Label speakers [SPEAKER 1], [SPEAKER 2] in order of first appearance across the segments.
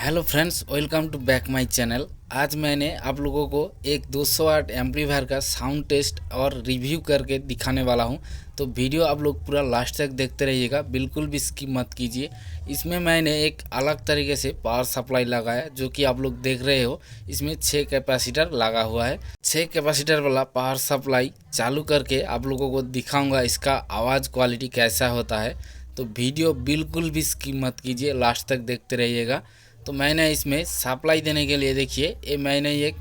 [SPEAKER 1] Hello friends, welcome to back my channel. आज मैंने आप लोगों को एक 200 वाट एम्पलीफायर का साउंड टेस्ट और रिव्यू करके दिखाने वाला हूं। तो वीडियो आप लोग पूरा लास्ट तक देखते रहिएगा, बिल्कुल भी स्किप मत कीजिए। इसमें मैंने एक अलग तरीके से पावर सप्लाई लगाया, जो कि आप लोग देख रहे हो। इसमें 6 कैपेसिटर लगा हुआ है। 6 कैपेसिटर वाला पावर सप्लाई चालू करके आप लोगों को दिखाऊँगा इसका आवाज़ क्वालिटी कैसा होता है। तो वीडियो बिल्कुल भी स्किप मत कीजिए, लास्ट तक देखते रहिएगा। तो मैंने इसमें सप्लाई देने के लिए देखिए, ये मैंने एक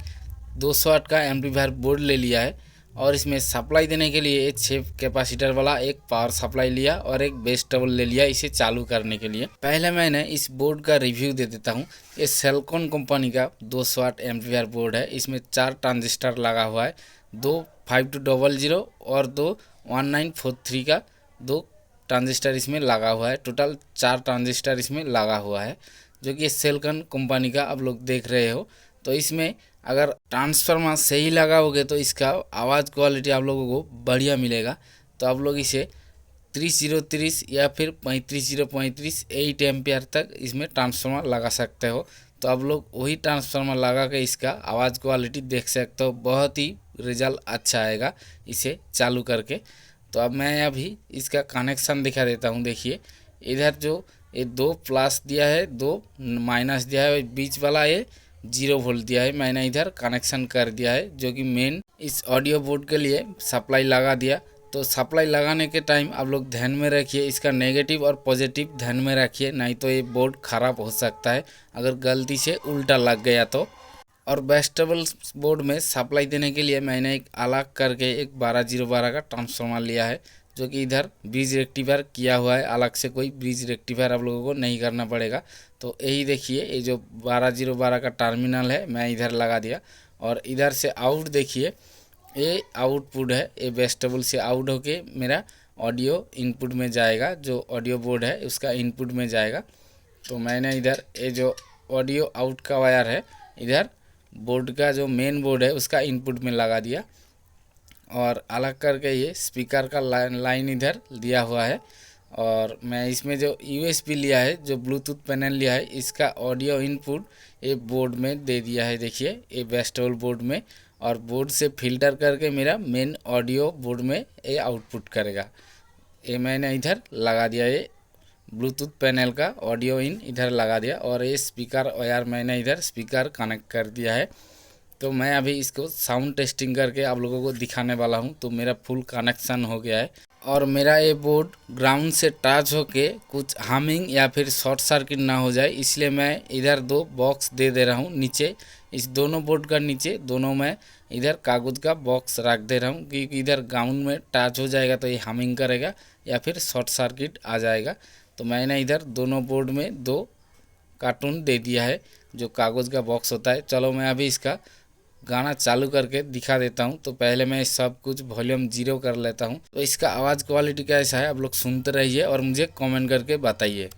[SPEAKER 1] 200 वाट का एम्पलीफायर बोर्ड ले लिया है और इसमें सप्लाई देने के लिए 6 कैपेसिटर वाला एक पावर सप्लाई लिया और एक बेस टेबल ले लिया इसे चालू करने के लिए। पहले मैंने इस बोर्ड का रिव्यू दे देता हूँ। ये सेल्कॉन कंपनी का 200 वाट एम्पलीफायर बोर्ड है। इसमें 4 ट्रांजिस्टर लगा हुआ है, 2 5200 और 2 1943 का 2 ट्रांजिस्टर इसमें लगा हुआ है। टोटल 4 ट्रांजिस्टर इसमें लगा हुआ है, जो कि सेल्कॉन कंपनी का आप लोग देख रहे हो। तो इसमें अगर ट्रांसफार्मर सही लगाओगे तो इसका आवाज़ क्वालिटी आप लोगों को बढ़िया मिलेगा। तो आप लोग इसे 3030 या फिर 35035 8 एम्पियर तक इसमें ट्रांसफार्मर लगा सकते हो। तो आप लोग वही ट्रांसफार्मर लगा के इसका आवाज़ क्वालिटी देख सकते हो, बहुत ही रिजल्ट अच्छा आएगा इसे चालू करके। तो अब मैं अभी इसका कनेक्शन दिखा देता हूँ। देखिए, इधर जो ये 2 प्लस दिया है, 2 माइनस दिया है, बीच वाला ये 0 वोल्ट दिया है। मैंने इधर कनेक्शन कर दिया है, जो कि मेन इस ऑडियो बोर्ड के लिए सप्लाई लगा दिया। तो सप्लाई लगाने के टाइम आप लोग ध्यान में रखिए, इसका नेगेटिव और पॉजिटिव ध्यान में रखिए, नहीं तो ये बोर्ड ख़राब हो सकता है अगर गलती से उल्टा लग गया तो। और वेस्टेबल बोर्ड में सप्लाई देने के लिए मैंने एक अलग करके एक 12012 का ट्रांसफार्मर लिया है, जो कि इधर ब्रिज रेक्टिफायर किया हुआ है। अलग से कोई ब्रिज रेक्टिफायर आप लोगों को नहीं करना पड़ेगा। तो यही देखिए, ये जो 12012 का टर्मिनल है मैं इधर लगा दिया। और इधर से आउट देखिए, ये आउटपुट है, ये वेस्टेबल से आउट होके मेरा ऑडियो इनपुट में जाएगा, जो ऑडियो बोर्ड है उसका इनपुट में जाएगा। तो मैंने इधर ये जो ऑडियो आउट का वायर है इधर बोर्ड का जो मेन बोर्ड है उसका इनपुट में लगा दिया। और अलग करके ये स्पीकर का लाइन इधर दिया हुआ है। और मैं इसमें जो यूएसबी लिया है, जो ब्लूटूथ पैनल लिया है, इसका ऑडियो इनपुट ये बोर्ड में दे दिया है। देखिए, ये वेस्टेबल बोर्ड में, और बोर्ड से फिल्टर करके मेरा मेन ऑडियो बोर्ड में ये आउटपुट करेगा। ये मैंने इधर लगा दिया, ये ब्लूटूथ पैनल का ऑडियो इन इधर लगा दिया। और ये स्पीकर वायर मैंने इधर स्पीकर कनेक्ट कर दिया है। तो मैं अभी इसको साउंड टेस्टिंग करके आप लोगों को दिखाने वाला हूं। तो मेरा फुल कनेक्शन हो गया है और मेरा ये बोर्ड ग्राउंड से टच होके कुछ हमिंग या फिर शॉर्ट सर्किट ना हो जाए, इसलिए मैं इधर 2 बॉक्स दे रहा हूं नीचे। इस दोनों बोर्ड का नीचे दोनों में इधर कागज़ का बॉक्स रख दे रहा हूं, क्योंकि इधर ग्राउंड में टच हो जाएगा तो ये हमिंग करेगा या फिर शॉर्ट सर्किट आ जाएगा। तो मैंने इधर दोनों बोर्ड में 2 कार्टून दे दिया है, जो कागज़ का बॉक्स होता है। चलो मैं अभी इसका गाना चालू करके दिखा देता हूँ। तो पहले मैं सब कुछ वॉल्यूम 0 कर लेता हूँ। तो इसका आवाज़ क्वालिटी कैसा है आप लोग सुनते रहिए और मुझे कमेंट करके बताइए।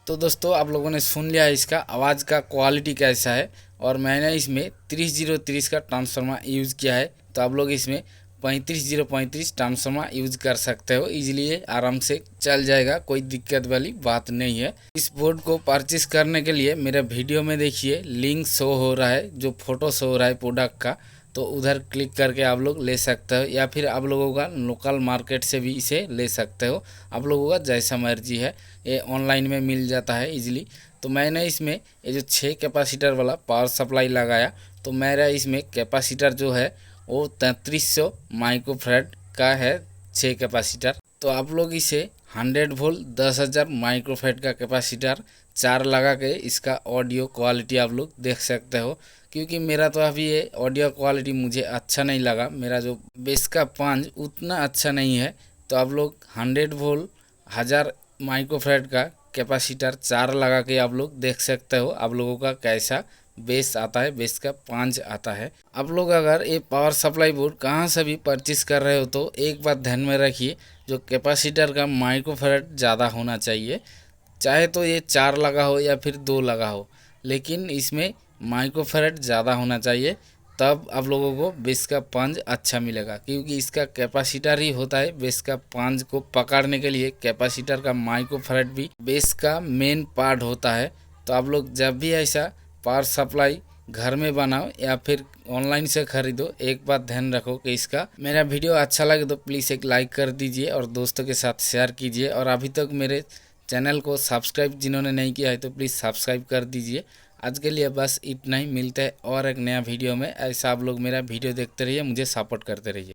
[SPEAKER 1] तो दोस्तों, आप लोगों ने सुन लिया इसका आवाज़ का क्वालिटी कैसा है। और मैंने इसमें 30030 का ट्रांसफार्मर यूज़ किया है। तो आप लोग इसमें 35035 ट्रांसफार्मर यूज़ कर सकते हो, इजीली आराम से चल जाएगा, कोई दिक्कत वाली बात नहीं है। इस बोर्ड को परचेस करने के लिए मेरे वीडियो में देखिए लिंक शो हो रहा है, जो फोटो शो हो रहा है प्रोडक्ट का, तो उधर क्लिक करके आप लोग ले सकते हो, या फिर आप लोगों का लोकल मार्केट से भी इसे ले सकते हो। आप लोगों का जैसा मर्जी है, ये ऑनलाइन में मिल जाता है इजीली। तो मैंने इसमें ये जो 6 कैपेसिटर वाला पावर सप्लाई लगाया, तो मेरा इसमें कैपेसिटर जो है वो 3300 माइक्रोफैराड का है, 6 कैपेसिटर। तो आप लोग इसे 100 वोल्ट 10,000 माइक्रोफैराड का कैपेसिटर 4 लगा के इसका ऑडियो क्वालिटी आप लोग देख सकते हो। क्योंकि मेरा तो अभी ये ऑडियो क्वालिटी मुझे अच्छा नहीं लगा, मेरा जो बेस का पंच उतना अच्छा नहीं है। तो आप लोग 100 वोल्ट 1000 माइक्रोफैराड का कैपेसिटर 4 लगा के आप लोग देख सकते हो आप लोगों का कैसा बेस आता है, बेस का 5 आता है। आप लोग अगर ये पावर सप्लाई बोर्ड कहाँ से भी परचेस कर रहे हो तो एक बात ध्यान में रखिए, जो कैपेसिटर का माइक्रोफैराड ज़्यादा होना चाहिए। चाहे तो ये 4 लगा हो या फिर 2 लगा हो, लेकिन इसमें माइक्रोफैराड ज़्यादा होना चाहिए, तब आप लोगों को बेस का पंच अच्छा मिलेगा। क्योंकि इसका कैपेसिटर ही होता है बेस का पंच को पकड़ने के लिए। कैपेसिटर का माइक्रोफैराड भी बेस का मेन पार्ट होता है। तो आप लोग जब भी ऐसा पावर सप्लाई घर में बनाओ या फिर ऑनलाइन से खरीदो, एक बात ध्यान रखो कि इसका मेरा वीडियो अच्छा लगे तो प्लीज़ एक लाइक कर दीजिए और दोस्तों के साथ शेयर कीजिए। और अभी तक मेरे चैनल को सब्सक्राइब जिन्होंने नहीं किया है तो प्लीज़ सब्सक्राइब कर दीजिए। आज के लिए बस इतना ही, मिलते हैं और एक नया वीडियो में। ऐसा आप लोग मेरा वीडियो देखते रहिए, मुझे सपोर्ट करते रहिए।